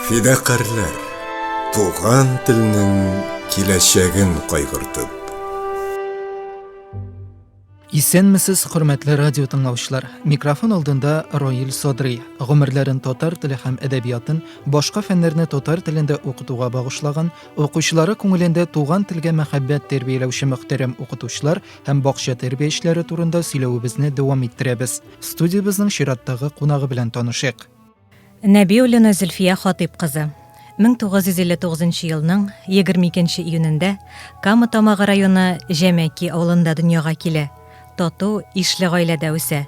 Фидакарлар, туган телнең киләчәген кайгыртып. Исәнмесез, хөрмәтле радио тыңлаучылар. Микрофон алдында Роил Содри. Гомерләрен татар теле һәм әдәбиятын, башка фәннәрне татар телендә укытуга багышлаган, укучылары күңелендә туган телгә мәхәббәт тәрбияләүче мөхтәрәм укытучылар һәм бакча тәрбиячеләре турында сөйләвебезне дәвам иттерәбез. Студиябызның чираттагы кунагы белән танышыйк. Нәбиуллина Зөлфия Хатип кызы. 1959 елның 22 июнендә Кама Тамагы районы Җәмәки авылында дөньяга килә. Тату, ишле гаиләдә үсә.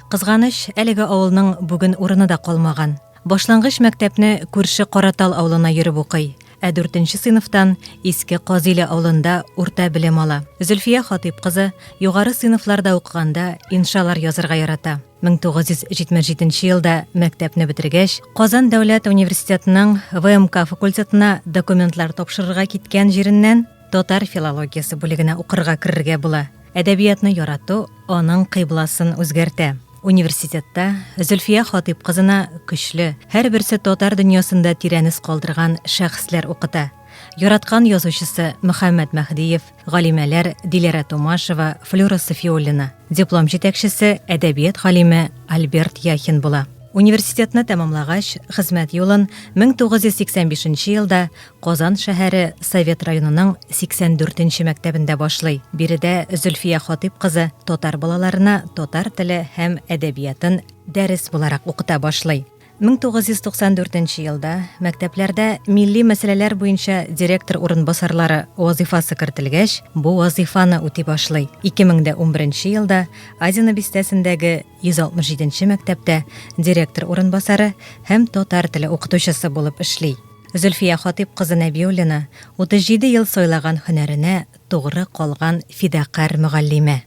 Кызганыч, әлеге авылның бүген урыны да калмаган. Башлангыч мәктәпне күрше Каратал авылына йөреп укый. 4нче сыйныфтан Иске Казиле авылында урта белем ала. Зөлфия Хатип кызы югары сыйныфларда укыганда иншалар язарга ярата. 1977 елда мәктәпне бетергәч, Казан дәүләт университетының ВМК факультетына документлар тапшырырга киткән җиреннән татар филологиясе бүлегенә укырга керергә була. Әдәбиятны ярату аның кыйбласын үзгәртә. Университетта Зөлфия Хатип кызына көчле, һәрберсе татар дөньясында тирәнес калдырган шәхесләр укыта. Яраткан язучысы Мөхәммәд Мәхдиев, галимәләр Диләрә Томашева, Флюра Софиуллина, диплом җитәкчесе әдәбият галиме Альберт Яхин була. Университетны тәмамлагач, хезмәт юлын 1985 елда Казан шәһәре Совет районының 84нче мәктәбендә башлый. Биредә Зөлфия Хатип кызы татар балаларына татар теле һәм әдәбиятын дәрес буларак укыта башлый. 1994 елда мәктәпләрдә милли мәсьәләләр буенча директор урынбасарлары вазифасы кертелгәч, бу вазифаны үти башлый. 2011 елда Азина бистәсендәге 167нче мәктәптә директор урынбасары һәм татар теле укытучысы булып эшли. Зөлфия Хатип кызы Нәбиуллина 37 ел сайлаган һөнәренә тугры калган фидакар мөгаллимә.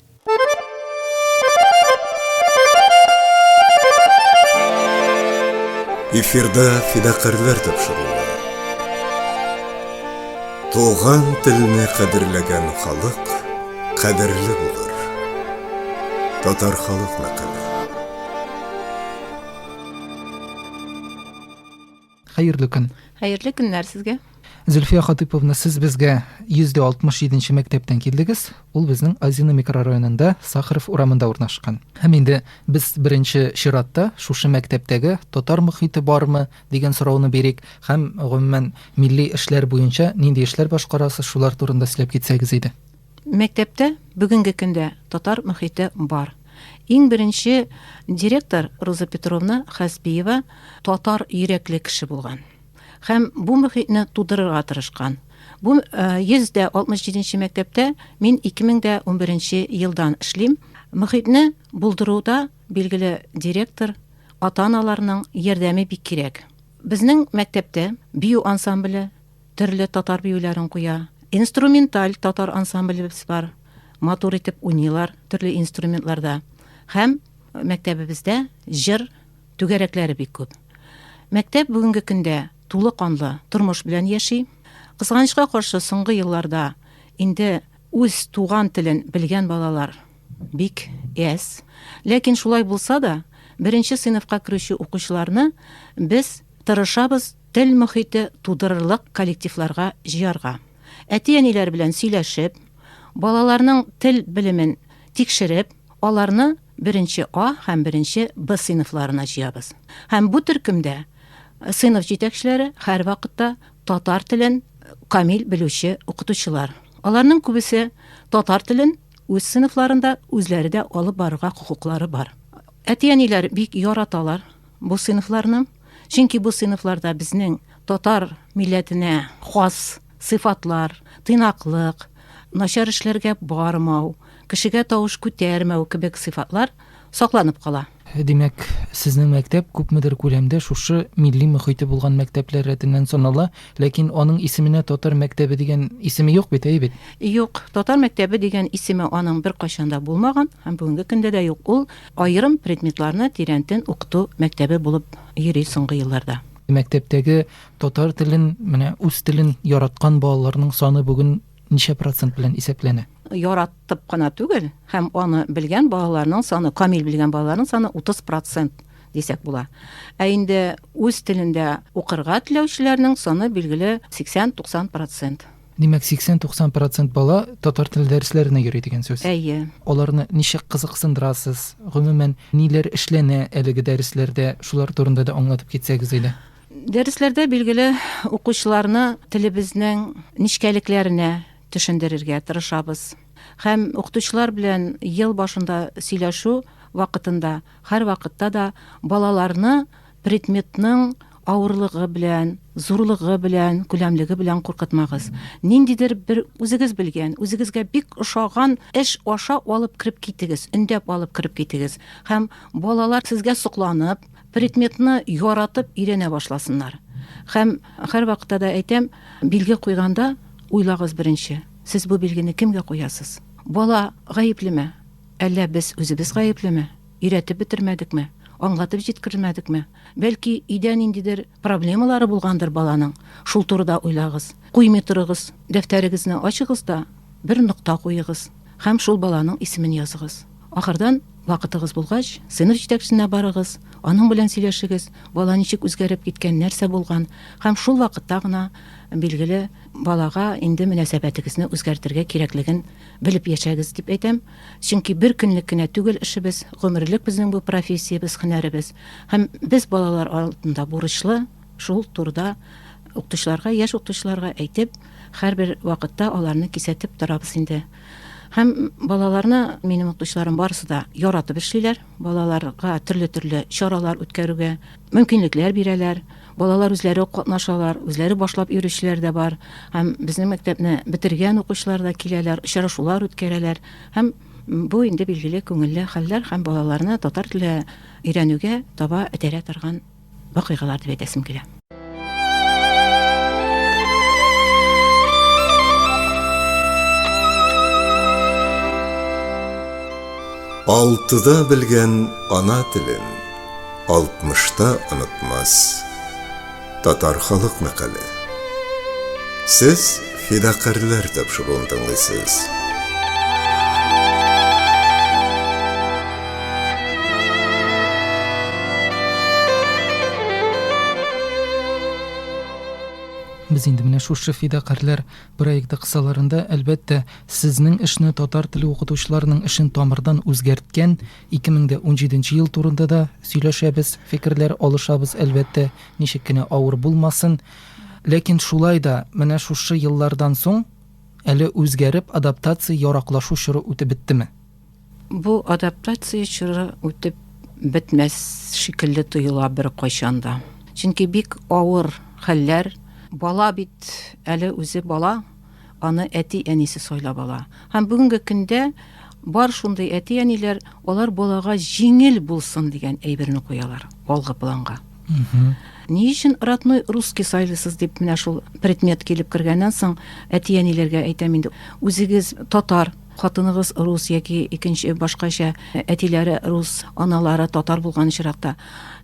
Эфирда фидакарлар тапшыруы. Туган телне кадерләгән халык кадерле булыр. Татар халык мәкале. Хәерле көн. Хәерле көннәр сезгә. Зөлфия Хатиповна, сез безгә 167нче мәктәптән килдегез. Ул безнең Азина микрорайонында Сахаров урамында урнашкан. Һәм инде без беренче чиратта шушы мәктәптәге татар мөхите бармы дигән сорауны бирик һәм гомумән милли эшләр буенча нинди эшләр башкарасыз, шулар турында сөйләп китсәгез иде. Мәктәптә бүгенге көндә татар мөхите бар. Иң беренче директор Роза Петровна Хәсбиева татар йөрәкле кеше булган. Һәм бу мөхитне тудырырга тырышкан. Бу 167нче мәктәптә мин 2011 елдан эшлим. Мөхитне булдыруда билгеле директор, ата-аналарның ярдәме бик кирәк. Безнең мәктәптә бию ансамбле, төрле татар биюләрен куя. Инструменталь татар ансамблебез бар. Матур итеп уйныйлар төрле инструментларда. Һәм мәктәбебездә җыр түгәрәкләре бик күп. Мәктәп бүгенге көндә тулы канлы тормыш белән яши. Кызганычка каршы соңгы елларда инде үз туган телен белгән балалар бик әз. Ләкин шулай булса да, беренче сыйныфка керүче укучыларны без тырышабыз тел мөхите тудырырлык коллективларга җыярга. Әти-әниләр белән сөйләшеп, балаларның тел белемен тикшереп, аларны беренче А һәм беренче Б сыйныфларына җыябыз. Һәм бу төркемдә сыйныф җитәкчеләре һәр вакытта татар телен камил белүче укытучылар. Аларның күбесе татар телен үз сыйныфларында үзләре дә алып барырга хукуклары бар. Әти-әниләр бик яраталар бу сыйныфларны, чөнки бу сыйныфларда безнең татар милләтенә хас сыйфатлар, тыйнаклык, начар эшләргә бармау, кешегә тавыш күтәрмәү кебек сыйфатлар сакланып кала. Димәк, сезнең мәктәп күпмедер күләмдә шушы милли мөхите булган мәктәпләр рәтеннән санала, ләкин аның исеменә татар мәктәбе дигән исеме юк бит, әйбит. Юк, татар мәктәбе дигән исеме аның бер кайчанда булмаган, һәм бүгенге көндә дә юк. Ул аерым предметларны тирәнтен укыту мәктәбе булып йөри соңгы елларда. Мәктәптәге татар телен, менә үз телен яраткан балаларның саны бүген ничә процент белән исәпләнә? Яратып кына түгел, һәм аны белгән балаларның саны, камил белгән балаларның саны 30% дисәк була. Ә инде үз телендә укырга теләүчеләрнең саны билгеле 80-90%. Димәк, 80-90% бала татар теле дәресләренә йөри дигән сүз. Әйе. Аларны ничек кызыксындырасыз? Гомумән, ниләр эшләнә әлеге дәресләрдә? Шулар турында да аңлатып китсәгез иде. Дәресләрдә билгеле укучыларны телебезнең нечкәлекләренә төшендерергә тырышабыз. Һәм укытучылар белән ел башында сөйләшү вакытында, һәр вакытта да балаларны предметның авырлыгы белән, зурлыгы белән, күләмлеге белән куркытмагыз. Ниндидер бер үзегез белгән, үзегезгә бик ошаган эш аша алып кирип китегез, өндәп алып кирип китегез. Һәм балалар сезгә сокланып, предметны яратып өйрәнә башласыннар. Һәм һәр вакытта да әйтәм, билге куйганда уйлагыз беренче. Сез бу билгене кемгә куясыз? Бала гаеплеме? Әллә без үзебез гаеплеме? Өйрәтеп бетермәдекме? Аңлатып җиткермәдекме? Бәлки өйдә ниндидер проблемалары булгандыр баланың. Шул турыда уйлагыз. Куймый торыгыз, дәфтәрегезне ачыгыз да бер нокта куегыз һәм шул баланың исемен языгыз. Ахырдан вакытыгыз булгач, сыйныф җитәкчесенә барыгыз, аның белән сөйләшегез, бала ничек үзгәреп киткән, нәрсә булган, һәм шул вакытта гына билгеле балага инде мөнәсәбәтегезне үзгәртергә кирәклеген белеп яшәгез дип әйтәм. Чөнки бер көнлек кенә түгел эшебез, гомерлек безнең бу профессиябез, һөнәребез. Һәм без балалар алдында бурычлы шул турыда укытучыларга, яшь укытучыларга әйтеп, һәрбер вакытта аларны кисәтеп торабыз инде. Һәм балаларны минем укытучыларым барысы да яратып эшлиләр. Балаларга төрле чаралар үткәрүгә мөмкинлекләр бирәләр. Балалар үзләре катнашалар, үзләре башлап йөрүчеләр дә бар. Һәм безнең мәктәпне бетергән укучылар да киләләр, очрашулар үткәрәләр. Һәм бу инде билгеле күңелле хәлләр һәм балаларны татар теле өйрәнүгә таба этәрә торган вакыйгалар дип әйтәсем килә. Алтыда белгән ана телен, 60-та онытмас. Татар халык мәкале. Сез фидакарлар тапшыруын тыңлыйсыз. Без инде менә шушы фидакарлар проекты кысаларында әлбәттә сезнең эшне татар теле укытучыларының эшен тамырдан үзгәрткән 2017 ел турында да сөйләшәбез, фикерләр алышабыз әлбәттә, ничек кенә авыр булмасын. Ләкин шулай да менә шушы еллардан соң әле үзгәреп адаптация яраклашу чоры үтеп биттеме? Бу адаптация чоры үтеп бетмәс шикелле тоела бер кайчанда. Чөнки бик авыр хәлләр. Бала бит әле үзе бала, аны әти-әнисе сайлап ала. Һәм бүгенге көндә бар шундый әти-әниләр, алар балага җиңел булсын дигән әйберне куялар алгы планга. Ни өчен родной русский сайлыйсыз дип менә шул предмет килеп кергәннән соң әти-әниләргә әйтәм инде, үзегез татар, хатыныгыз рус яки икенче башкача әтиләре рус, аналары татар булган чиракта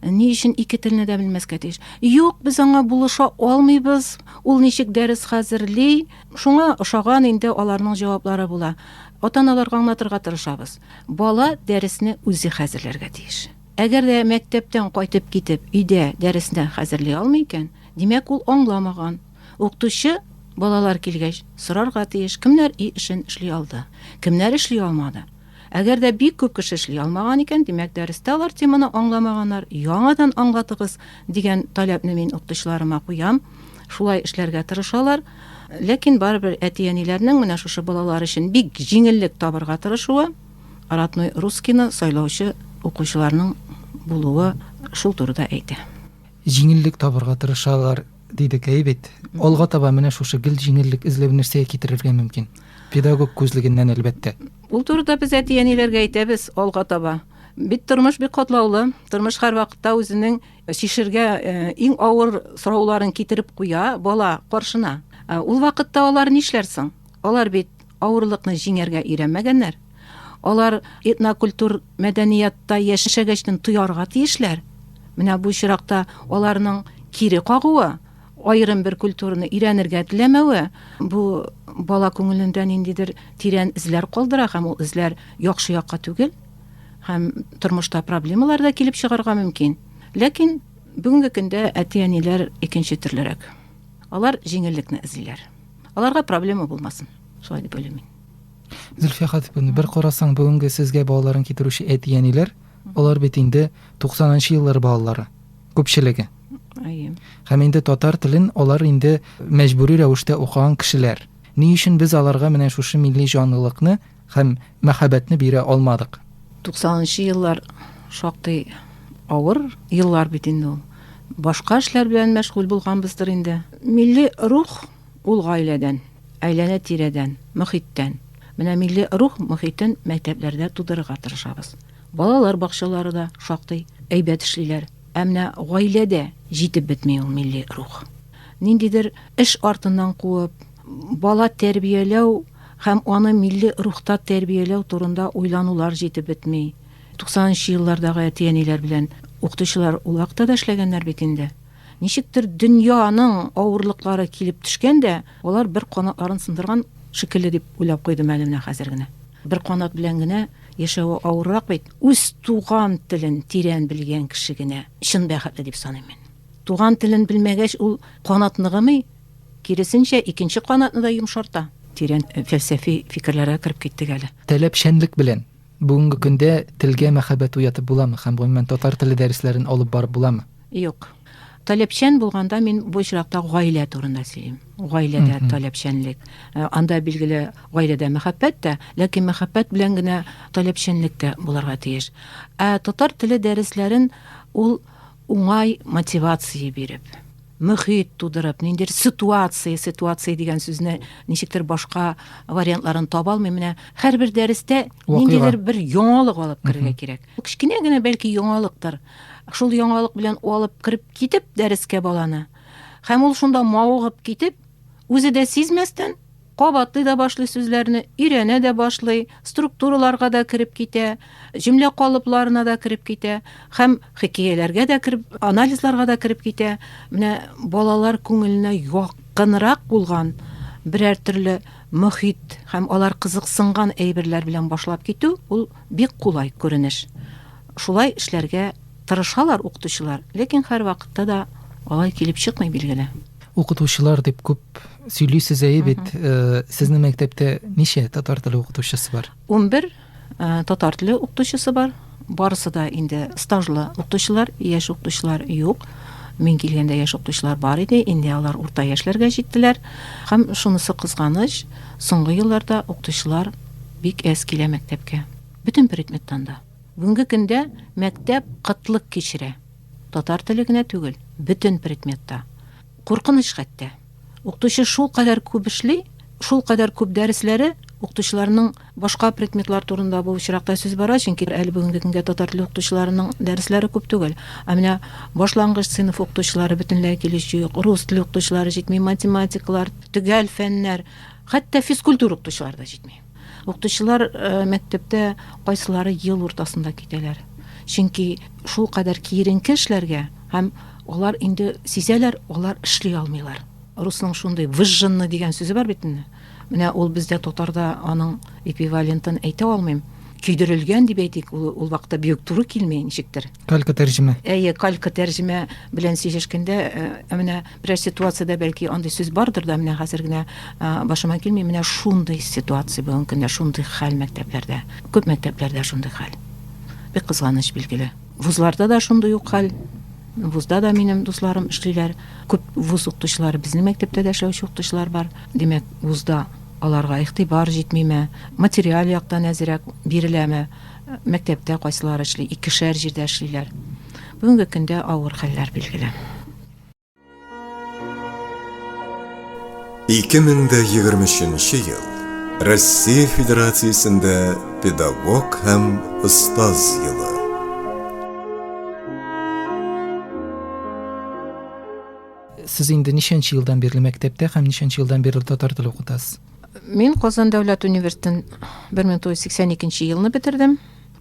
ни өчен ике телне дә белмәскә тиеш? Юк, без аңа булыша алмыйбыз. Ул ничек дәрес хәзерли? Шуңа ошаган инде аларның җаваплары була. Ата-аналарга аңлатырга тырышабыз. Бала дәресне үзе хәзерләргә тиеш. Әгәр дә мәктәптән кайтып китеп, өйдә дәресне хәзерли алмый икән, димәк ул аңламаган. Укытучы балалар килгәч сорарга тиеш, кемнәр эшен эшли алды, кемнәр эшли алмады. Әгәр дә бик күп кеше эшли алмаган икән, димәк дәрестә алар теманы аңламаганнар, яңадан аңлатыгыз дигән таләпне мин укытучыларыма куям. Шулай эшләргә тырышалар. Ләкин барыбер әти-әниләрнең менә шушы балалар өчен бик җиңеллек табырга тырышуы, родной русскийны сайлаучы укучыларның булуы шул турыда әйтә. Җиңеллек табырга тырышалар дидек әйбәт. Алга таба менә шушы гел җиңеллек эзләп нәрсәгә китерергә мөмкин. Педагог күзлегеннән әлбәттә. Ул турыда без әти-әниләргә әйтәбез алга таба. Бит тормыш бик катлаулы. Тормыш һәр вакытта үзенең шишергә иң авыр сорауларын китереп куя бала каршына. Ул вакытта алар нишләрсең? Алар бит авырлыкны җиңәргә өйрәнмәгәннәр. Алар этнокультур мәдәниятта яшәгәчтән туярга тиешләр. Менә бу чиракта аларның кире кагуы, айрым бер культураны өйрәнергә теләмәве, бу бала күңелендә ниндидер тирән эзләр калдыра һәм ул эзләр яхшы якка түгел. һәм тормышта проблемалар да килеп чыгарга мөмкин. Ләкин бүгенге көндә әти-әниләр икенче төрлерәк. Алар җиңеллекне эзлиләр. Аларга проблема булмасын. Шулай дип уйлыйм мин. Зөлфия Хатипова, бер карасаң, бүгенге сезгә балаларын китерүче әти-әниләр, алар бит инде 90нчы еллар балалары, күпчелеге. Әйе. Һәм инде татар телен алар инде мәҗбүри рәвештә укыган кешеләр. Ни өчен без аларга менә шушы милли җанлылыкны һәм мәхәббәтне бирә алмадык? 90нчы еллар шактый авыр еллар бит инде ул. Башка эшләр белән мәшгуль булганбыздыр инде. Милли рух ул гаиләдән, әйләнә-тирәдән, мөхиттән. Менә милли рух мөхитен мәктәпләрдә тудырырга тырышабыз. Балалар бакчалары да шактый әйбәт эшлиләр. Ә менә гаиләдә җитеп бетми ул милли рух. Ниндидер эш артыннан куып, бала тәрбияләү һәм аны милли рухта тәрбияләү турында уйланулар җитеп бетми. 90нчы еллардагы әти-әниләр белән укытучылар ул вакытта да эшләгәннәр бит инде. Ничектер дөньяның авырлыклары килеп төшкәндә, алар бер канатларын сындырган шикелле дип уйлап куйдым әле менә хәзер генә. Бер канат белән генә яшәү авыррак бит. Үз туган телен тирән белгән кеше генә чын бәхетле дип саныйм мин. Туган телен белмәгәч, ул канатны гымый, киресенчә икенче канатны да йомшарта. Тирән фәлсәфи фикерләргә кереп киттек әле. Таләпчәнлек белән бүгенге көндә телгә мәхәббәт уятып буламы һәм гомумән татар теле дәресләрен алып барып буламы? Юк. Таләпчән булганда мин бу очракта гаилә турында сөйлим. Гаиләдә таләпчәнлек. Анда билгеле гаиләдә мәхәббәт тә, ләкин мәхәббәт белән генә таләпчәнлек тә булырга тиеш. Татар теле дәресләрен ул уңай мотивация биреп, мөхит тудырып, ниндидер ситуация дигән сүзне ничектер башка вариантларын таба алмыйм. Менә һәрбер дәрестә ниндидер бер яңалык алып керергә кирәк. Кичкенә генә бәлки яңалыктыр. Шул яңалык белән алып кирип китеп дәрескә баланы. Һәм ул шунда мавыгып китеп, үзе дә сизмәстән кабатлый да башлый сүзләрне, өйрәнә дә башлый, структураларга да кирип китә, җөмлә калыпларына да кирип китә, һәм хикәяләргә дә кирип, анализларга да кирип китә. Менә балалар күңеленә якынрак булган берәр төрле мөхит һәм алар кызыксынган әйберләр белән башлап китү, ул бик кулай күренеш. Шулай эшләргә тырышалар укытучылар, ләкин һәр вакытта да алай килеп чыкмый билгеле. Укытучылар дип күп сөйлисез бит. Сезнең мәктәптә ничә татар теле укытучысы бар? 11 татар теле укытучысы бар. Барысы да инде стажлы укытучылар, яшь укытучылар юк. Мин килгәндә яшь укытучылар бар иде, инде алар урта яшьләргә җиттеләр. Һәм шунысы кызганыч, соңгы елларда укытучылар бик әз килә мәктәпкә. Бөтен предметтан да. Бүгенге көндә мәктәп кытлык кичерә. Татар теле генә түгел, бөтен предметта. Куркыныч хәтта. Укытучы шул кадәр күп эшли, шул кадәр күп дәресләре укытучыларның башка предметлар турында бу очракта сүз бара, чөнки әле бүгенге көнгә татар теле укытучыларының дәресләре күп түгел. Ә менә башлангыч сыйныф укытучылары бөтенләй килешү юк, рус теле укытучылары җитми, математиклар, төгәл фәннәр, хәтта физкультура укытучылары да җитми. Укытучылар мәктәптә кайсылары ел уртасында китәләр. Чөнки шул кадәр киеренке эшләргә һәм алар инде сизәләр, алар эшли алмыйлар. Русның шундый выжженный дигән сүзе бар бит инде. Менә ул бездә татарда аның эквивалентын әйтә алмыйм. Көйдерелгән дип әйтик, ул вакытта бик туры килмәй ничектер. Калька тәрҗемә. Калька тәрҗемә белән сөйләшкәндә, менә бер ситуациядә бәлки андый сүз бардыр да, менә хәзер генә башыма килми, менә шундый ситуация бүгенге көндә, шундый хәл мәктәпләрдә. Күп мәктәпләрдә шундый хәл. Бик кызганыч билгеле. Вузларда да шундый ук хәл. Вузда да минем дусларым эшлиләр. Күп вуз укытучылары, безнең мәктәптә дә эшләүче укытучылар бар. Димәк, вузда аларга игътибар җитмиме, материал яктан әзрәк биреләме, мәктәптә кайсылары эшли, икешәр җирдә эшлиләр. Бүгенге көндә авыр хәлләр билгеле. 2023 ел Россия Федерациясендә педагог һәм остаз елы. Сез инде ничәнче елдан бирле мәктәптә һәм ничәнче елдан бирле татар теле укытасыз? Мин Казан дәүләт университетын 1982 елны бетердем.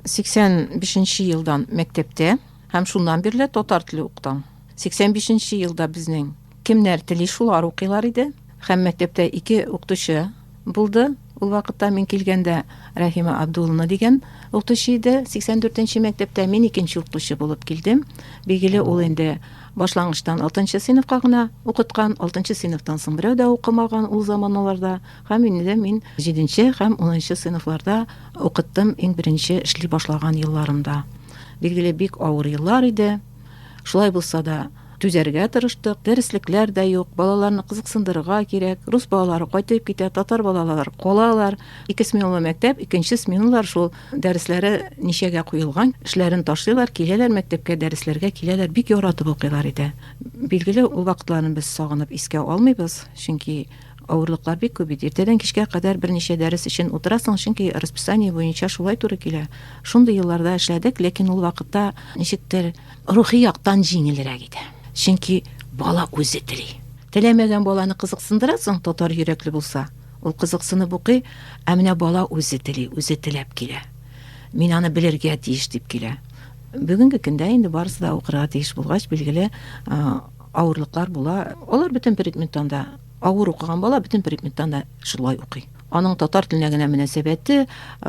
85 елдан мәктәптә һәм шуннан бирле татар теле укытам. 85 елда безнең кемнәр тели шулар укыйлар иде. Һәм мәктәптә 2 укытучы булды. Ул вакытта мин килгәндә Рәхимә Абдуллина дигән укытучы иде. 84нче мәктәптә мин икенче укытучы булып килдем. Билгеле, ул инде башлангычтан 6нчы сыйныфка гына укыткан, 6нчы сыйныфтан соң берәү дә укымаган ул заманнарда. Һәм инде мин 7нче һәм 10нчы сыйныфларда укыттым иң беренче эшли башлаган елларымда. Билгеле, бик авыр еллар иде. Шулай булса да түзәргә тырыштык. Дәреслекләр дә юк, балаларны кызыксындырырга кирәк. Рус балалары кайтып китә, татар балалары калалар. 2 сменалы мәктәп, икенче сменалар шул дәресләре ничәгә куелган, эшләрен ташлыйлар, киләләр мәктәпкә, дәресләргә киләләр, бик яратып укыйлар иде. Билгеле, ул вакытларны без сагынып искә алмыйбыз, чөнки авырлыклар бик күп иде. Иртәдән кичкә кадәр берничә дәрес өчен утырасың, чөнки расписание буенча шулай туры килә. Шундый елларда эшләдек, ләкин ул вакытта ничектер рухи яктан җиңелрәк иде. Чөнки бала үзе тели. Теләмәгән баланы кызыксындырасың, татар йөрәкле булса. Ул кызыксынып укый, ә менә бала үзе тели, үзе теләп килә. Мин аны белергә тиеш дип килә. Бүгенге көндә инде барысы да укырга тиеш булгач, билгеле, авырлыклар була. Алар бөтен предметтан да авыр укыган бала бөтен предметтан да шулай укый. Аның татар теленә генә мөнәсәбәте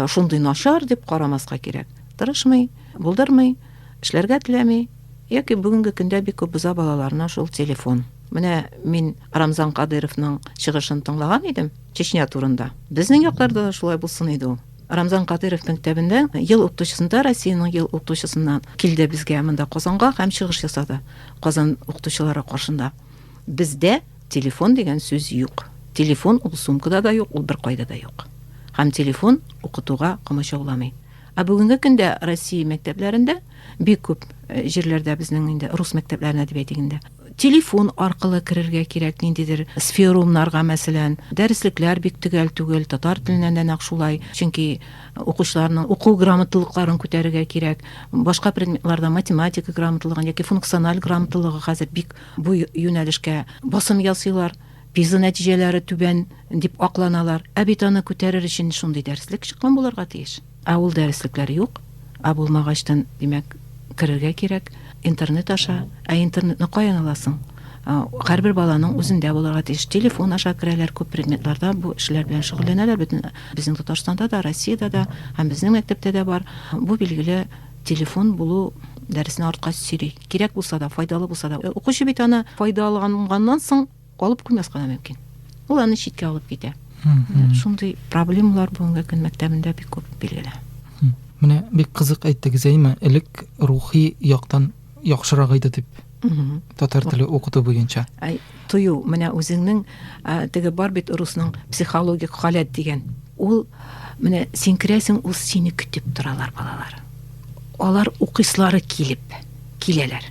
шундый начар дип карамаска кирәк. Тырышмый, булдырмый, эшләргә теләми. Яки бүгенге көндә бик күп буза балаларына шул телефон. Менә мин Рамзан Кадыровның чыгышын тыңлаган идем Чечня турында. Безнең якларда да шулай булсын иде ул. Рамзан Кадыров мәктәбендә ел укытучысында, Россиянең ел укытучысыннан килде безгә монда Казанга һәм чыгыш ясады. Казан укытучылары каршында. Бездә телефон дигән сүз юк. Телефон ул сумкада да юк, ул бер кайда да юк. Һәм телефон укытуга комачауламый. Ә бүгенге көндә Россия мәктәпләрендә бик күп җирләрдә безнең инде рус мәктәпләренә дип әйтгәндә телефон аркылы керергә кирәк, ниндидер сферумнарга мәсәлән, дәреслекләр бик төгәл түгел, татар теленнән дә нәкъ шулай, чөнки укучыларның уку грамоталыкларын күтәрергә кирәк. Башка предметларда математика грамоталыгы яки функциональ грамоталыгы хәзер бик бу юнәлешкә басым ясыйлар. Пиза нәтиҗәләре түбән дип акланалар. Ә бит аны күтәрер өчен шундый дәреслек чыккан булырга тиеш. Ә ул дәреслекләр юк. Ә булмагачтан, димәк, керергә кирәк интернет аша. Ә интернетны каян аласың? Һәрбер баланың үзендә булырга тиеш. Телефон аша керәләр күп предметларда, бу эшләр белән шөгыльләнәләр. Безнең Татарстанда да, Россиядә дә һәм безнең мәктәптә дә бар. Бу билгеле телефон булу дәресне артка сөйри. Кирәк булса да, файдалы булса да. Укучы бит аны файдаланганнан соң алып күмәскә мөмкин. Ул аны читкә алып китә. Шундый проблемалар бүгенге көн мәктәбендә бик күп билгеле. Менә бик кызык әйттегез, әйме, элек рухи яктан яхшырак иде дип. Татар теле укыту буенча. Тою, менә үзеңнең теге бар бит русның психологик халәт дигән. Ул менә син керәсең, ул сине көтеп торалар балалар. Алар укыслары киләләр.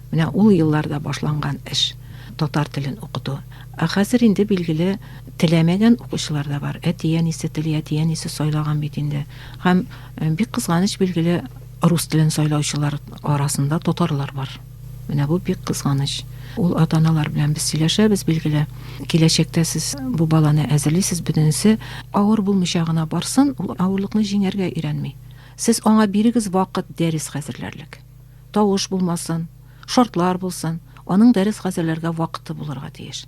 Менә ул елларда башланган эш. Татар телен укыту. Ә хәзер инде билгеле теләмәгән укучылар да бар. Әти-әнисе теле, әти-әнисе сайлаган бит инде. Һәм бик кызганыч, билгеле рус телен сайлаучылар арасында татарлар бар. Менә бу бик кызганыч. Ул ата-аналар белән без сөйләшәбез, билгеле. Киләчәктә сез бу баланы әзерлисез, бөтенесе авыр булмыйча гына барсын, ул авырлыкны җиңәргә өйрәнми. Сез аңа бирегез вакыт дәрес хәзерләрлек. Тавыш булмасын, шартлар булсын. Аның дәрес хәзерләргә вакыты булырга тиеш.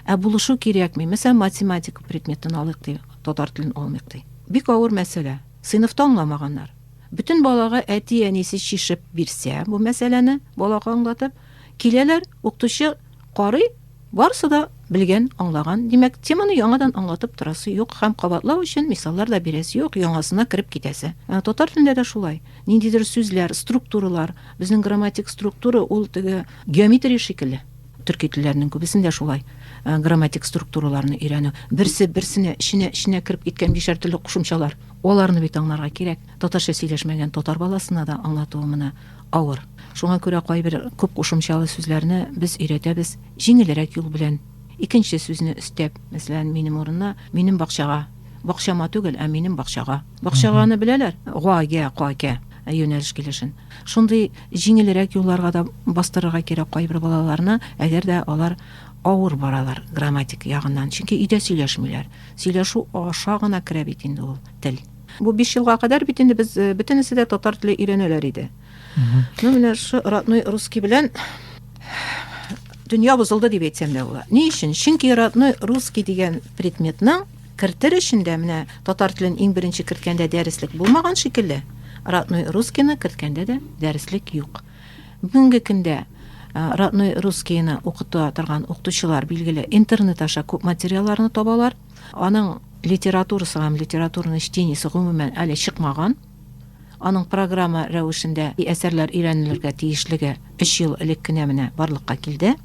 Ә булышу кирәкми. Мәсәлән, математика предметын алыйк ди, татар телен алмыйк ди. Бик авыр мәсьәлә. Сыйныфта аңламаганнар. Бүтән балага әти-әнисе чишеп бирсә, бу мәсьәләне балага аңлатып, киләләр, укытучы карый, барысы да белгән, аңлаган. Димәк, теманы яңадан аңлатып торасы юк һәм кабатлау өчен мисаллар да бирәсе юк, яңасына кирип китәсе. Татар телендә дә шулай. Ниндидер сүзләр, структуралар, безнең грамматик структура ул теге геометрия шикелле. Төрки телләренең күбесендә шулай. Грамматик структураларны өйрәнү, берсенә эченә кирип киткән бишәр төрле кушымчалар. Аларны бит аңларга кирәк. Татарча сөйләшмәгән татар баласына да аңлатуы моны авыр. Шуңа күрә кайбер күп кушымчалы сүзләрне без өйрәтәбез җиңелрәк юл белән. Икенче сүзне өстәп, мәсәлән, минем урынына, минем бакчага, бакчама түгел, ә минем бакчага. Бакчаганы беләләр, гага, юнәлеш килешен. Шундый җиңелрәк юлларга да бастырырга кирәк кайбер балаларны, әгәр дә алар авыр баралар грамматик ягыннан, чөнки өйдә сөйләшмиләр. Сөйләшү аша гына керә бит инде ул тел. Бу 5 елга кадәр бит инде без бөтенесе дә татар теле өйрәнәләр иде. Ну, менә шу родной русский белән дөнья бозылды дип әйтсәм дә була. Ни өчен? Чөнки родной русский дигән предметның кертер өчен дә менә татар телен иң беренче керткәндә дәреслек булмаган шикелле, родной русскийны керткәндә дә дәреслек юк. Бүгенге көндә родной русскийны укыта торган укытучылар билгеле интернет аша күп материалларны табалар. Аның литературасы һәм литературный чтениесе гомумән әле чыкмаган. Аның программа рәвешендә әсәрләр өйрәнелергә тиешлеге 3 ел элек кенә менә барлыкка килде.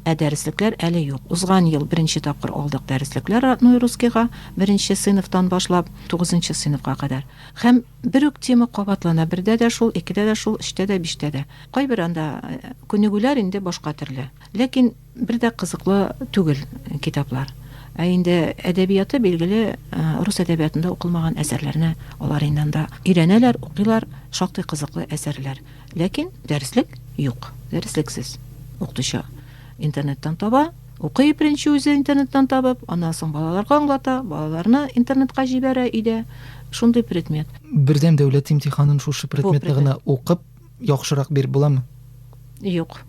Дәреслекләр әле юк. Узган ел беренче тапкыр алдык дәреслекләр родной русскийга, беренче сыйныфтан башлап 9нчы сыйныфка кадәр. Һәм бер үк тема кабатлана, бердә дә шул, икедә дә шул, өчтә дә, биштә дә. Кайбер анда күнегүләр инде башка төрле. Ләкин бер дә кызыклы түгел китаплар. Инде әдәбияты билгеле рус әдәбиятында укылмаган әсәрләрне алар инде өйрәнәләр, укыйлар, шактый кызыклы әсәрләр. Ләкин дәреслек юк. Дәреслексез укытучы интернеттан таба, укый беренче үзе интернеттан табып, аннан соң балаларга аңлата, балаларны интернетка җибәрә өйдә. Шундый предмет. Бердәм дәүләт имтиханын шушы предметны гына укып яхшырак бир буламы? Юк.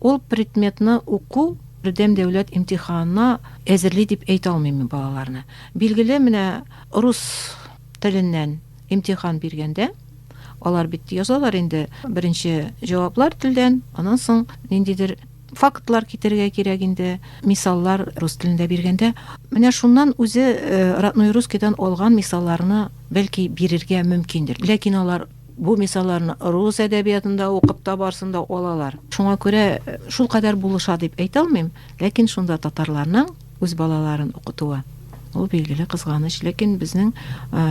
Ул предметны уку бердәм дәүләт имтиханына әзерли дип әйтә алмыйм балаларны. Билгеле менә рус теленнән имтихан биргәндә алар бит язалар инде беренче җаваплар телдән, аннан соң ниндидер фактлар китергә кирәк инде, мисаллар рус телендә биргәндә, менә шуннан үзе родной русскийдан алган мисалларны бәлки бирергә мөмкиндер. Ләкин алар бу мисалларны рус әдәбиятында укып табарсында алалар. Шуңа күрә шул кадәр булыша дип әйтә алмыйм, ләкин шунда татарларның үз балаларын укытуы ул билгеле кызганыч. Ләкин безнең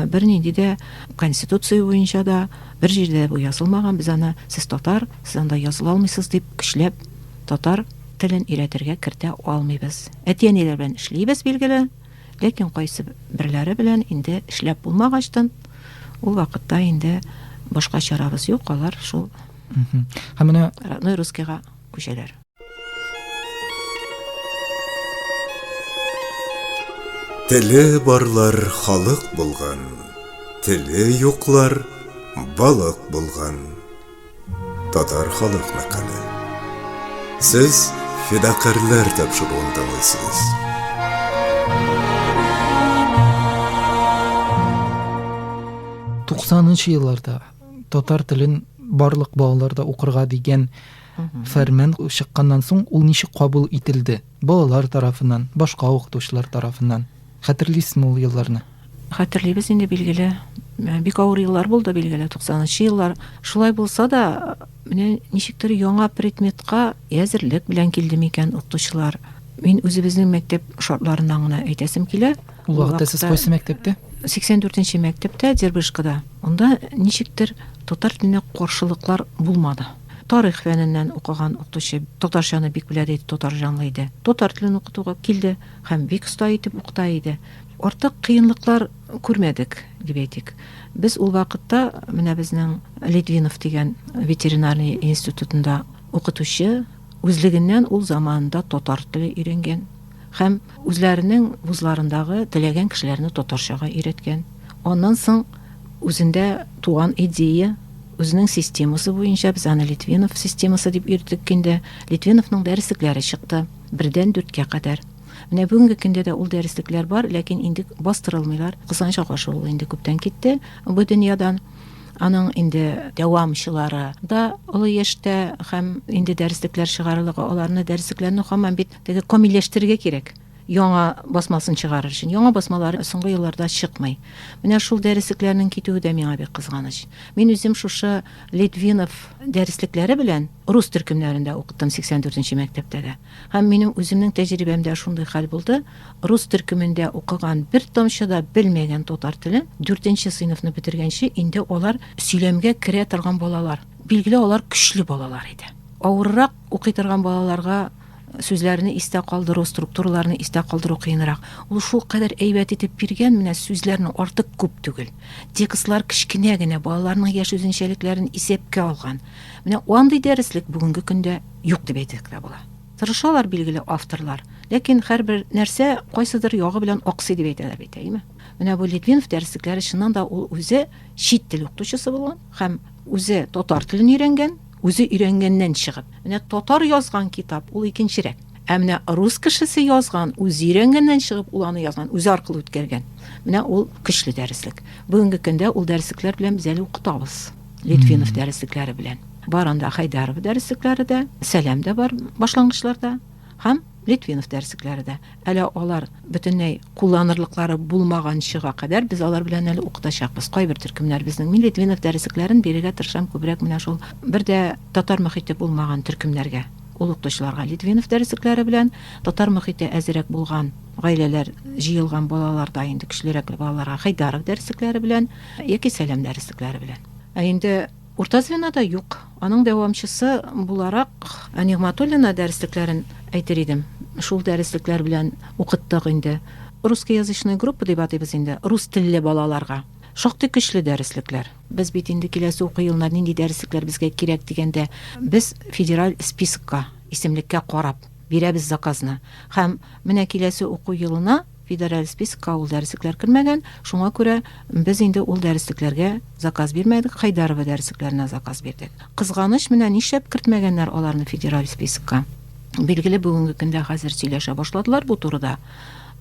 бернинди дә конституция буенча да бер җирдә бу язылмаган. Без аны сез татар, сез анда языла алмыйсыз дип көчләп татар телен өйрәтергә кертә алмыйбыз. Әти-әниләр белән эшлибез билгеле, ләкин кайсы берләре белән инде эшләп булмагачтан ул вакытта инде башка чарабыз юк, алар шул Һәм менә родной русскийга күчәләр. Теле барлар халык булган, теле юклар балык булган. Татар халык мәкале. Сез фидакарлар тапшыруын тыңлыйсыз. Туксанынчы елларда татар телен барлык балаларда укырга дигән фәрман чыкканнан соң ул ничек кабул ителде? Балалар тарафыннан, башка укытучылар тарафыннан. Хәтерлисезме ул елларны? Хәтерлибез инде билгеле. Бик авыр еллар булды билгеле 90нчы еллар. Шулай булса да, менә ничектер яңа предметка әзерлек белән килде микән укытучылар. Мин үзебезнең мәктәп шартларынан гына әйтәсем килә. Ул вакытта сез кайсы мәктәптә? 84нче мәктәптә Дербышкада. Онда ничектер татар теленә каршылыклар булмады. Тарих фәненнән укыган укытучы татарчаны бик белә иде, татар җанлы иде. Татар телен укытуга килде һәм бик оста итеп укыта иде. Артык кыенлыклар күрмәдек дип әйтик. Без ул вакытта менә безнең Литвинов дигән ветеринарный институтында укытучы үзлегеннән ул заманда татар теле өйрәнгән һәм үзләренең вузларындагы теләгән кешеләрне татарчага өйрәткән. Аннан соң үзендә туган идея, үзенең системасы буенча без аны Литвинов системасы дип йөртеккәндә, Литвиновның дәреслекләре чыкты 1-дән 4-кә кадәр. Менә бүгенге көндә дә ул дәреслекләр бар, ләкин инде бастырылмыйлар. Кызганча шул инде күптән китте бу дөньядан. Аның инде дәвамчылары да олы яшьтә һәм инде дәреслекләр чыгарылыгы, аларны дәреслекләрне һаман бит теге камилләштерергә кирәк. Яңа басмасын чыгарыр өчен. Яңа басмалары соңгы елларда чыкмый. Менә шул дәреслекләрнең китүе дә миңа бик кызганыч. Мин үзем шушы Литвинов дәреслекләре белән рус төркемнәрендә укыттым 84нче мәктәптә дә. Һәм минем үземнең тәҗрибәмдә шундый хәл булды. Рус төркемендә укыган бер тамчы да белмәгән татар телен 4нче сыйныфны бетергәнче инде алар сөйләмгә керә торган балалар. Билгеле алар көчле балалар иде. Авыррак укый торган балаларга сүзләрне истә калдыру, структураларны истә калдыру кыенрак. Ул шул кадәр әйбәт итеп биргән, менә сүзләрне артык күп түгел. Текстлар кичкенә генә, балаларның яшь үзенчәлекләрен исәпкә алган. Менә андый дәреслек бүгенге көндә юк дип әйтергә дә була. Тырышалар билгеле авторлар, ләкин һәрбер нәрсә кайсыдыр ягы белән аксый дип әйтәләр бит, әйме? Менә бу Литвинов дәреслекләре чыннан да ул үзе чит тел укытучысы булган һәм үзе татар телен өйрәнгән. Үзе өйрәнгәннән чыгып. Менә татар язган китап ул икенчерәк. Ә менә рус кешесе язган, үзе өйрәнгәннән чыгып, ул аны язган, үзе аркылы үткәргән. Менә ул көчле дәреслек. Бүгенге көндә ул дәреслекләр белән без әле укытабыз. Литвинов дәреслекләре белән. Бар анда Хайдаров дәреслекләре дә, Сәләм дә бар башлангычларда, һәм Литвинов дәреслекләре дә. Әле алар бөтенләй кулланырлыклары булмаганчыга кадәр без алар белән әле укытачакбыз. Кайбер төркемнәр безнең мин Литвинов дәресләрен бирергә тырышам күбрәк менә шул бер дә татар мөхите булмаган төркемнәргә. Ул укытучыларга Литвинов дәреслекләре белән татар мөхите әзерәк булган гаиләләр җыелган балаларда инде көчлерәк балаларга Хайдаров дәреслекләре белән яки Сәләм дәреслекләре белән. Ә инде урта звенода юк. Аның дәвамчысы буларак Нигъмәтуллина дәреслекләрен әйтер идем. Шул дәреслекләр белән укыттык инде. Русскоязычный группа дип атыйбыз инде. Рус телле балаларга. Шактый көчле дәреслекләр. Без бит инде киләсе уку елына нинди дәреслекләр безгә кирәк дигәндә, без федераль спискка, исемлеккә карап бирәбез заказны. Һәм менә киләсе уку елына федераль спискка ул дәреслекләр кермәгән. Шуңа күрә без инде ул дәреслекләргә заказ бирмәдек, Хайдарова дәреслекләренә заказ бирдек. Кызганыч менә нишләп кертмәгәннәр аларны федераль спискка. Билгеле бүгенге көндә хәзер сөйләшә башладылар бу турыда.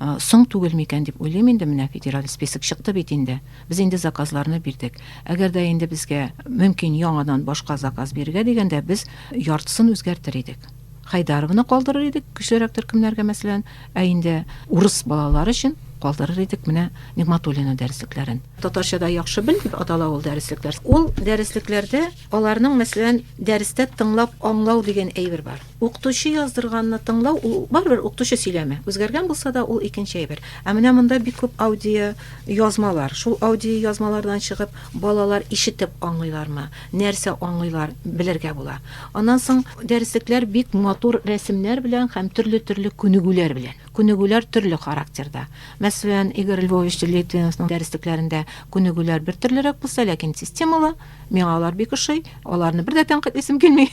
Соң түгел микән дип уйлыйм инде, менә федераль список чыкты бит инде. Без инде заказларны бирдек. Әгәр дә инде безгә мөмкин яңадан башка заказ бирергә дигәндә, без яртысын үзгәртер идек. Хайдаровны калдырыр идек, көчлерәк төркемнәргә мәсәлән, ә инде урыс балалары өчен калдырыр идек менә Нигъмәтуллина дәреслекләрен. Татарчада яхшы бел дип атала ул дәреслекләр. Ул дәреслекләрдә аларның мәсәлән дәрестә тыңлап аңлау дигән әйбер бар. Укытучы яздырганны тыңлау, ул барбер укытучы сөйләме. Үзгәргән булса да ул икенче әйбер. Ә менә монда бик күп аудио язмалар. Шул аудио язмалардан чыгып балалар ишетеп аңлыйлармы, нәрсә аңлыйлар белергә була. Аннан соң дәреслекләр бик матур рәсемнәр белән һәм төрле күнегүләр белән. Күнегүләр төрле характерда. Мәсәлән, Игорь Львович Литвиновның дәреслекләрендә күнегүләр бер төрлерәк булса, ләкин системалы, миңа алар бик ошый, аларны бер дә тәнкыйтьлисем килми.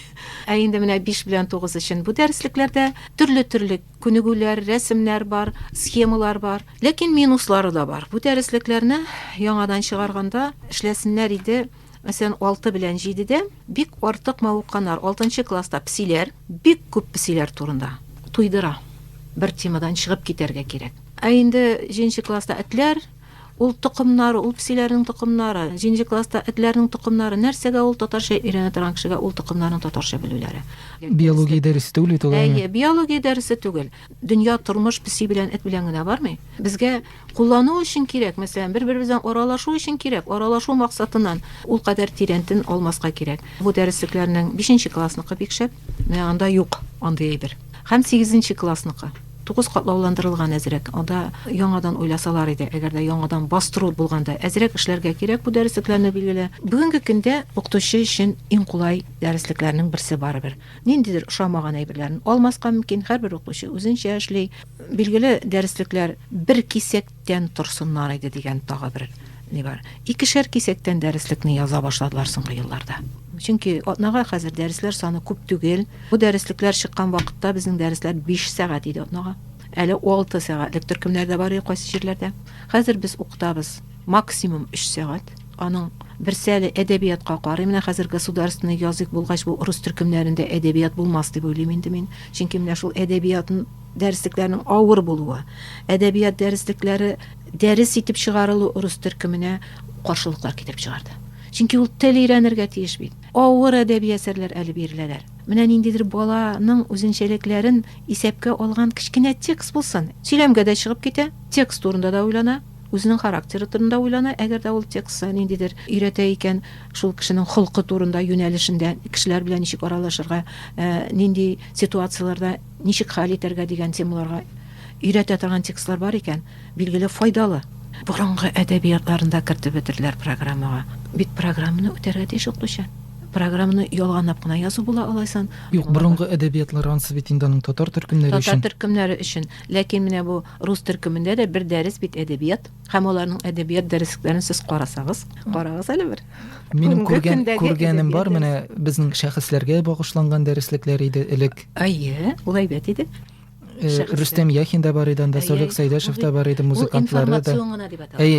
Ә инде менә 5 белән 9 өчен бу дәреслекләрдә төрле күнегүләр, рәсемнәр бар, схемалар бар, ләкин минуслары да бар. Бу дәреслекләрне яңадан чыгарганда эшләсеннәр иде. Мәсәлән, 6 белән 7дә бик артык мавыкканнар. 6нчы класста псиләр, бик күп псиләр турында туйдыра. Бер темадан чыгып китәргә кирәк. Ә инде 7нче класста этләр, ул тукымнары, ул псиләрнең тукымнары, 7нче класста этләрнең тукымнары, нәрсәгә ул татарча өйрәнә торган кешегә ул тукымнарның татарча белүләре. Биология дәресе түгел түгелме? Биология дәресе түгел. Дөнья тормыш пси белән эт белән генә бармый. Безгә куллану өчен кирәк, мәсәлән, бер-беребездән аралашу өчен кирәк, аралашу максатыннан ул кадәр тирәнтен алмаска кирәк. Бу дәреслекләрнең 5нче классныкы бик шәп, менә анда юк, андый әйбер. Һәм 8нче классныкы 9 катлауландырылган әзрәк. Анда яңадан уйласалар иде, әгәр дә яңадан бастыру булганда, әзрәк эшләргә кирәк бу дәреслекләрне билгеле. Бүгенге көндә укытучы өчен иң кулай дәреслекләрнең берсе барыбер. Ниндидер ошамаган әйберләрне алмаска мөмкин, һәрбер укытучы үзенчә эшли. Билгеле дәреслекләр бер кисәктән торсыннар иде дигән тагы бер ни бар. 2шәр кисәктән дәреслекне яза башладылар соңгы елларда. Чөнки атнага хәзер дәресләр саны күп түгел. Бу дәреслекләр чыккан вакытта безнең дәресләр 5 сәгать иде атнага. Әле 6 сәгатьлек төркемнәрдә бар кайсы җирләрдә. Хәзер без укытабыз максимум 3 сәгать. Аның берсе әле әдәбиятка карый. Менә хәзер государственный язык булгач, бу рус төркемнәрендә әдәбият булмас дип уйлыйм инде мин. Чөнки менә шул әдәбиятның дәреслекләрнең авыр булуы, әдәбият дәреслекләре дәрес итеп чыгарылу рус төркеменә каршылыклар китереп чыгарды. Чөнки ул тел өйрәнергә тиеш бит. Авыр әдәби әсәрләр әле биреләләр. Менә ниндидер баланың үзенчәлекләрен исәпкә алган кичкенә текст булсын. Сөйләмгә дә чыгып китә, текст турында да уйлана, үзенең характеры турында уйлана. Әгәр дә ул текст ниндидер өйрәтә икән, шул кешенең холкы турында, юнәлешендә, кешеләр белән ничек аралашырга, нинди ситуацияларда ничек хәл итәргә дигән темаларга өйрәтә торган текстлар бар икән, билгеле файдалы. Борынгы әдәбиятларында кертеп бетерделәр программага. Бит программаны үтәргә тиеш укучы. Программаны ялганлап кына язу була алайсан. Юк, борынгы әдәбиятлар ансы бит инде аның татар төркемнәре өчен. Татар төркемнәре өчен. Ләкин менә бу рус төркемендә дә бер дәрес бит әдәбият. Һәм аларның әдәбият дәресләрен сез карасагыз, карагыз әле бер. Минем күргәнем бар, менә безнең шәхесләргә багышланган дәреслекләр иде элек. Әйе, ул әйбәт иде. Рөстәм Яхин да бар иде, анда Солек Сайдашев да бар иде, музыкантлары да.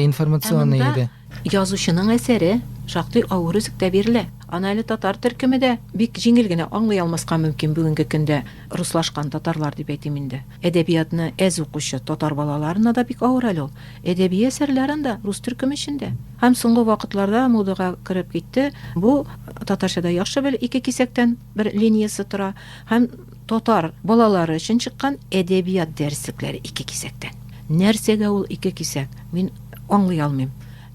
Информационный иде. Язучының әсәре шактый авыр үзектә бирелә. Аны әле татар төркеме дә бик җиңел генә аңлый алмаска мөмкин бүгенге көндә руслашкан татарлар дип әйтим инде. Әдәбиятны әз укучы татар балаларына да бик авыр әле ул. Әдәби әсәрләрен дә рус төркеме эчендә. Һәм соңгы вакытларда модага кирип китте. Бу татарчада яхшы бер ике кисәктән бер линиясе тора. Һәм татар балалары өчен чыккан әдәбият дәреслекләре ике кисәктән. Нәрсәгә ул ике кисәк? Мин аңлый алмыйм.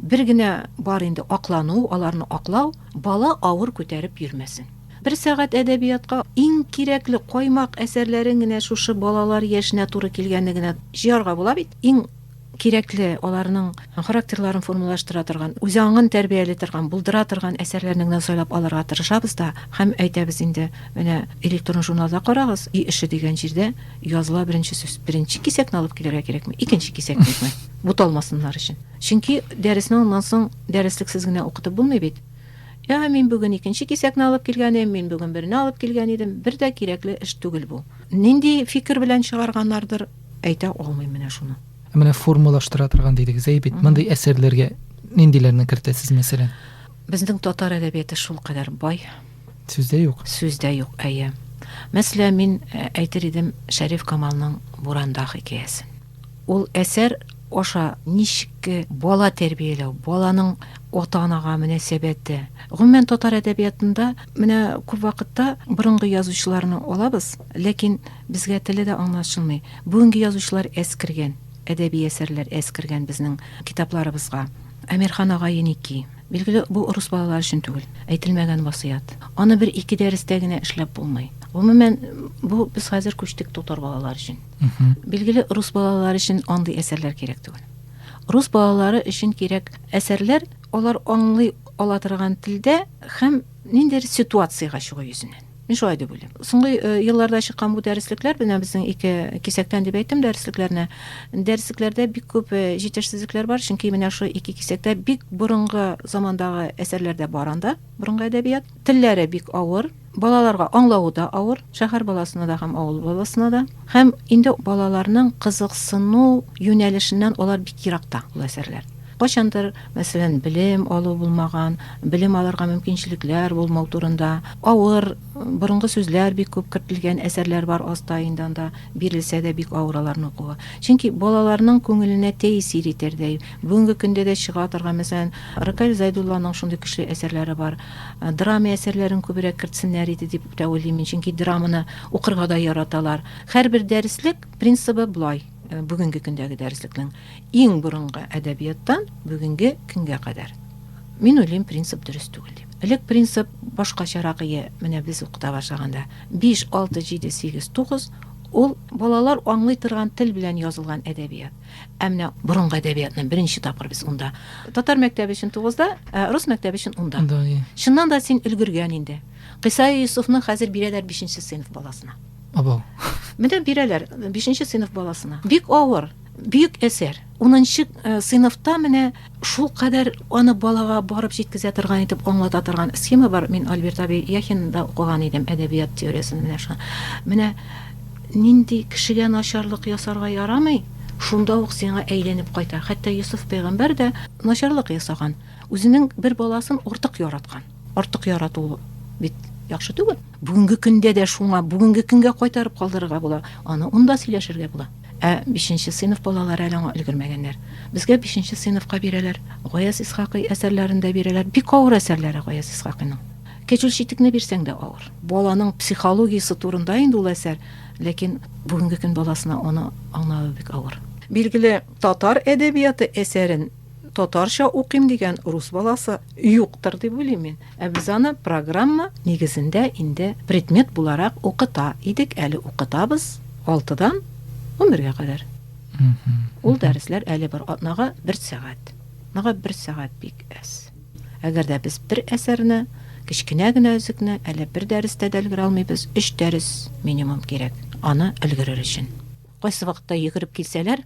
Бер генә бар инде аклану, аларны аклау, бала авыр күтәреп йөрмәсен. Бер сәгать әдәбиятка иң кирәкле каймак әсәрләрен генә шушы балалар яшенә туры килгәнне генә җыярга була бит. Иң кирәкле аларның характерларын формалаштыра торган, үзе аңын тәрбияле торган, булдыра торган әсәрләрне генә сайлап алырга тырышабыз да, һәм әйтәбез инде, менә электрон журналда карагыз, и эше дигән җирдә языла беренче сүз. Беренче кисәкне алып килергә кирәкме? Икенче кисәкне. Буталмасыннар өчен. Чөнки дәресне аннан соң дәреслексез генә укытып булмый бит. Я, мин бүген икенче кисәкне алып килгәнем, мин бүген берне алып килгән идем. Бер дә кирәкле эш түгел бу. Нинди фикер белән чыгарганнардыр, әйтә алмыйм менә шуны. Менә формалаштыра торган дидегез, бит. Мондый әсәрләргә ниндиләрне кертәсез мәсәлән? Безнең татар әдәбияты шул кадәр бай. Сүздә юк. Сүздә юк, әйе. Мәсәлән, мин әйтер идем Шәриф Камалның Буранда хикәясен. Ул әсәр аша ничек бала тәрбияләү, баланың ата-анага мөнәсәбәте. Гомумән татар әдәбиятында менә күп вакытта борынгы язучыларны алабыз, ләкин безгә теле дә аңлашылмый. Бүгенге язучылар әскергән, әдәби әсәрләр әскергән безнең китапларыбызга. Әмирхан ага Еники. Билгеле, бу рус балалары өчен түгел, әйтелмәгән васыят. Аны бер ике дәрестә генә эшләп булмый. Гомумән, бу без хәзер күчтек татар балалары өчен. Билгеле, рус балалары өчен андый әсәрләр кирәк түгел. Рус балалары өчен кирәк әсәрләр, алар аңлый ала торган телдә һәм ниндидер ситуациягә чыгу йөзеннән. Мин шулай дип уйлыйм. Соңгы елларда чыккан бу дәреслекләр, менә безнең ике кисәктән дип әйттем дәреслекләрне. Дәреслекләрдә бик күп җитешсезлекләр бар, чөнки менә шу ике кисәктә бик борынгы замандагы әсәрләрдә бар анда, борынгы әдәбият. Телләре бик авыр, балаларга аңлавы да авыр, шәһәр баласына да һәм авыл баласына да. Һәм инде балаларның кызыксыну юнәлешеннән алар бик еракта ул әсәрләр. Кайчандыр, мәсәлән, билем алу булмаган, билем алырга мөмкинчелекләр булмау турында, авыр, борынгы сүзләр бик күп кертелгән әсәрләр бар астайында да, бирелсә дә бик авыр аларны укуга. Чөнки балаларның күңеленә тәэсир итәрдәй. Бүгенге көндә дә чыга торган, мәсәлән, Ракаль Зайдулланың шундый көчле әсәрләре бар. Драма әсәрләрен күбрәк кертсеннәр иде дип тә уйлыйм, чөнки драманы укырга да яраталар. Һәрбер дәреслек принцибы булай. Бүгенге көндәге дәреслекнең иң борынгы әдәбияттан бүгенге көнгә кадәр. Мин уйлыйм, принцип дөрес түгел дип. Элек принцип башкачарак ие, менә без укыта башлаганда 5, 6, 7, 8, 9 ул балалар аңлый торган тел белән язылган әдәбият. Ә менә борынгы әдәбиятны беренче тапкыр без унда. Татар мәктәбе өчен 9-да, рус мәктәбе өчен 10-да. Шуннан да син өлгергән инде. Кыса Юсуфны хәзер бирәләр 5нче сыйныф баласына. Абау. Менә бирәләр 5нче сыйныф баласына. Бик авыр, бик әсәр. 10нчы сыйныфта менә шул кадәр аны балага барып җиткезә торган итеп аңлата торган схема бар. Мин Альберт Аби Яхинда укыган идем әдәбият теориясын менә шуны. Менә нинди кешегә начарлык ясарга ярамый, шунда ук сиңа әйләнеп кайта. Хәтта Юсуф пәйгамбәр дә начарлык ясаган. Үзенең бер баласын артык яраткан. Артык ярату бит яхшы түгел. Бүгенге көндә дә шуңа, бүгенге көнгә кайтарып калдырырга була. Аны унда сөйләшергә була. 5нче сыйныф балалары әле аңа өлгермәгәннәр. Безгә 5нче сыйныфка бирәләр. Гаяз Исхакый әсәрләрендә бирәләр. Бик авыр әсәрләре Гаяз Исхакыйның. Кечүл читекне бирсәң дә авыр. Баланың психологиясе турында инде ул әсәр, ләкин бүгенге көн баласына аны аңлау бик авыр. Билгеле, татар әдәбияты әсәрен татарча укыйм дигән рус баласы юктыр дип уйлыйм мин. Ә без аны программа нигезендә инде предмет буларак укыта идек, әле укытабыз 6дан 11гә кадәр. Ул дәресләр әле бар, атнага 1 сәгать. Атнага 1 сәгать бик әз. Әгәр дә без бер әсәрне, кечкенә генә үзекне әле бер дәрестә дә өлгерә алмыйбыз, 3 дәрес минимум кирәк. Аны өлгерер өчен. Кайсы вакытта йөгереп килсәләр,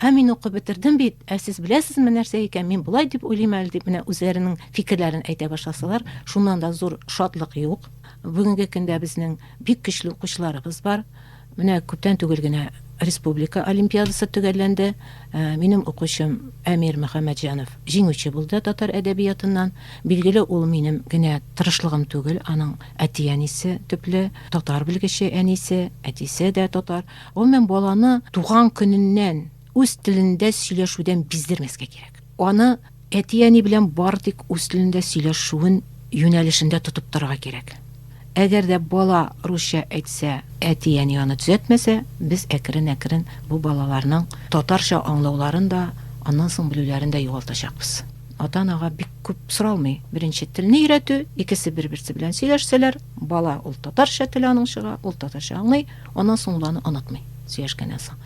мин укып бетердем бит, сез беләсезме нәрсә икән, мин булай дип уйлыйм әле дип менә үзләренең фикерләрен әйтә башласалар, шуннан да зур шатлык юк. Бүгенге көндә безнең бик көчле укучыларыбыз бар. Менә күптән түгел генә республика олимпиадасы төгәлләнде. Минем укучым Әмир Мөхәммәтҗанов җиңүче булды татар әдәбиятыннан. Билгеле, ул минем генә тырышлыгым түгел, аның әти-әнисе төпле татар белгече, әнисе, әтисе дә татар. Гомумән, баланы туган көненнән үз телендә сөйләшүдән биздермәскә кирәк. Аны әти-әни белән бар тик үз телендә сөйләшүен юнәлешендә тотып торырга кирәк. Әгәр дә бала русча әйтсә, әти-әни аны төзәтмәсә, без әкрен-әкрен бу балаларның татарча аңлауларын да, аннан соң белүләрен дә югалтачакбыз. Ата-анага бик күп соралмый. Беренче телне өйрәтү, икесе бер-берсе белән сөйләшсәләр, бала ул татарча тел аның чыга, ул татарча аңлый, аннан соң ул аны онытмый сөйләшкәннән соң.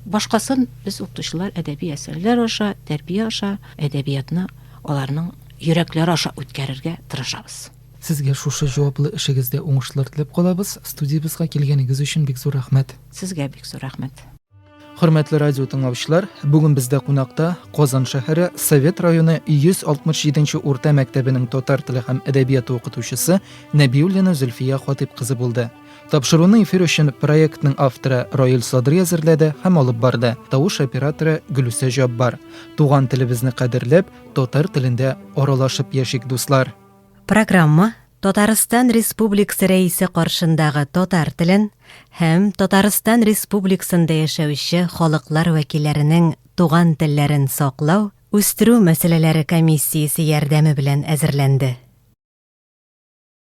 Башкасын без укытучылар әдәби әсәрләр аша, тәрбия аша, әдәбиятны аларның йөрәкләре аша үткәрергә тырышабыз. Сезгә шушы җаваплы эшегездә уңышлар теләп калабыз. Студиябызга килгәнегез өчен бик зур рәхмәт. Сезгә бик зур рәхмәт. Хөрмәтле радио тыңлаучылар, бүген бездә кунакта Казан шәһәре Совет районы 167-нче урта мәктәбенең татар теле һәм әдәбияты укытучысы Нәбиуллина Зөлфия Хатип кызы булды. Тапшыруны эфир өчен проектның авторы Роил Содри әзерләде һәм алып барды. Тавыш операторы Гөлүсә Җаббар. Туган телебезне кадерләп, татар телендә аралашып яшик, дуслар. Программа Татарстан Республикасы рәисе каршындагы татар телен һәм Татарстан Республикасында яшәүче халыклар вәкилләренең туган телләрен саклау, үстерү мәсьәләләре комиссиясе ярдәме белән әзерләнде.